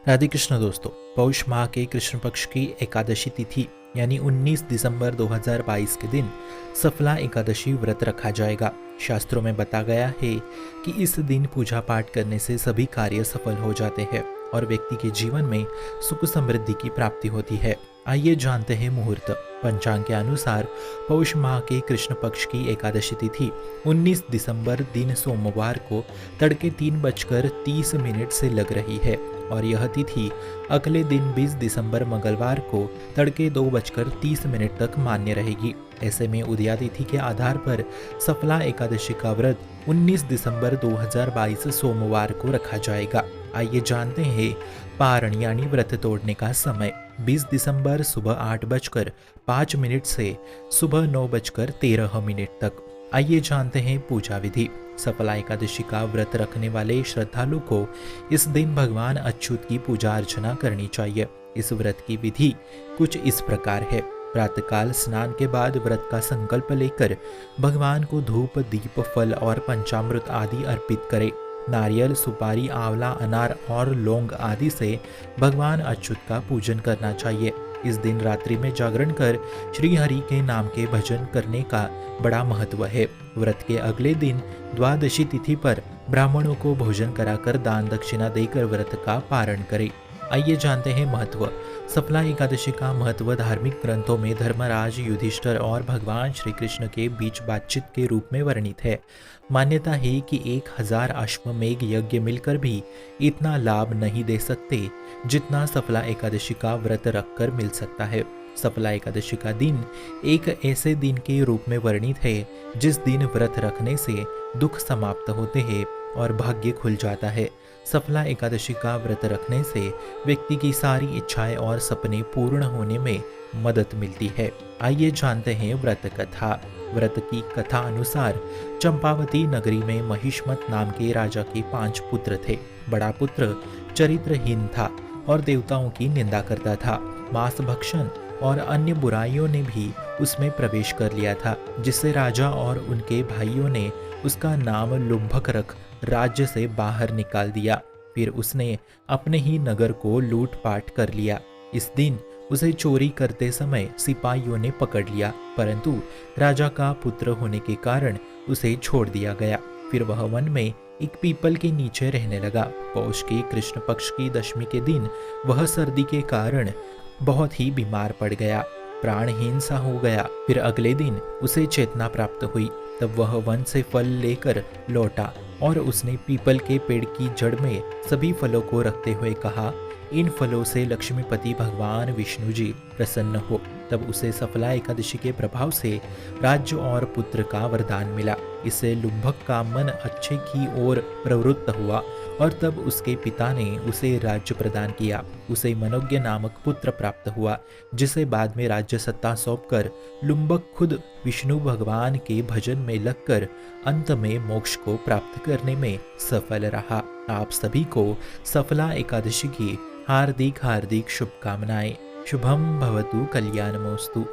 राधे कृष्ण दोस्तों। पौष माह के कृष्ण पक्ष की एकादशी तिथि यानी 19 दिसंबर 2022 के दिन सफला एकादशी व्रत रखा जाएगा। शास्त्रों में बताया गया है कि इस दिन पूजा पाठ करने से सभी कार्य सफल हो जाते हैं और व्यक्ति के जीवन में सुख समृद्धि की प्राप्ति होती है। आइए जानते हैं मुहूर्त। पंचांग के अनुसार पौष माह के कृष्ण पक्ष की एकादशी तिथि 19 दिसंबर दिन सोमवार को तड़के 3:30 से लग रही है और यह तिथि अगले दिन 20 दिसंबर मंगलवार को तड़के 2:30 तक मान्य रहेगी। ऐसे में उदया तिथि के आधार पर सफला एकादशी का व्रत 19 दिसंबर 2022 सोमवार को रखा जाएगा। आइए जानते हैं पारण यानी व्रत तोड़ने का समय। 20 दिसंबर सुबह 8:05 से सुबह 9:13 तक। आइए जानते हैं पूजा विधि। सफला एकादशी का व्रत रखने वाले श्रद्धालु को इस दिन भगवान अच्युत की पूजा अर्चना करनी चाहिए। इस व्रत की विधि कुछ इस प्रकार है। प्रातःकाल स्नान के बाद व्रत का संकल्प लेकर भगवान को धूप, दीप, फल और पंचामृत आदि अर्पित करें। नारियल, सुपारी, आंवला, अनार और लौंग आदि से भगवान अच्युत का पूजन करना चाहिए। इस दिन रात्रि में जागरण कर श्री हरि के नाम के भजन करने का बड़ा महत्व है। व्रत के अगले दिन द्वादशी तिथि पर ब्राह्मणों को भोजन कराकर दान दक्षिणा देकर व्रत का पारण करें। आइए जानते हैं महत्व। सफला एकादशी का महत्व धार्मिक ग्रंथों में धर्मराज युधिष्ठिर और भगवान श्री कृष्ण के बीच बातचीत के रूप में वर्णित है। मान्यता है कि 1000 अश्वमेघ यज्ञ मिलकर भी इतना लाभ नहीं दे सकते जितना सफला एकादशी का व्रत रखकर मिल सकता है। सफला एकादशी का दिन एक ऐसे दिन के रूप में वर्णित है जिस दिन व्रत रखने से दुख समाप्त होते हैं और भाग्य खुल जाता है। सफला एकादशी का व्रत रखने से व्यक्ति की सारी इच्छाएं और सपने पूर्ण होने में मदद मिलती है। आइए जानते हैं व्रत कथा। व्रत की कथा अनुसार चंपावती नगरी में महिष्मत नाम के राजा के 5 पुत्र थे। बड़ा पुत्र चरित्रहीन था और देवताओं की निंदा करता था। मांस भक्षण और अन्य बुराइयों ने भी उसमें प्रवेश कर लिया था, जिससे राजा और उनके भाइयों ने उसका नाम लुम्भक रख राज्य से बाहर निकाल दिया। फिर उसने अपने ही नगर को लूटपाट कर लिया। इस दिन उसे चोरी करते समय सिपाहियों ने पकड़ लिया, परंतु राजा का पुत्र होने के कारण उसे छोड़ दिया गया। फिर वह वन में एक पीपल के नीचे रहने लगा। पौष के कृष्ण पक्ष की दशमी के दिन वह सर्दी के कारण बहुत ही बीमार पड़ गया, प्राणहीन सा हो गया। फिर अगले दिन उसे चेतना प्राप्त हुई। तब वह वन से फल लेकर लौटा और उसने पीपल के पेड़ की जड़ में सभी फलों को रखते हुए कहा, इन फलों से लक्ष्मीपति भगवान विष्णु जी प्रसन्न हो। तब उसे सफला एकादशी के प्रभाव से राज्य और पुत्र का वरदान मिला। इससे लुम्भक का मन अच्छे की ओर प्रवृत्त हुआ और तब उसके पिता ने उसे राज्य प्रदान किया। उसे मनोज्ञ नामक पुत्र प्राप्त हुआ, जिसे बाद में राज्य सत्ता सौंपकर लुम्भक खुद विष्णु भगवान के भजन में लगकर अंत में मोक्ष को प्राप्त करने में सफल रहा। आप सभी को सफला एकादशी की हार्दिक शुभकामनाएं। शुभम भवतु कल्याणमोस्तु।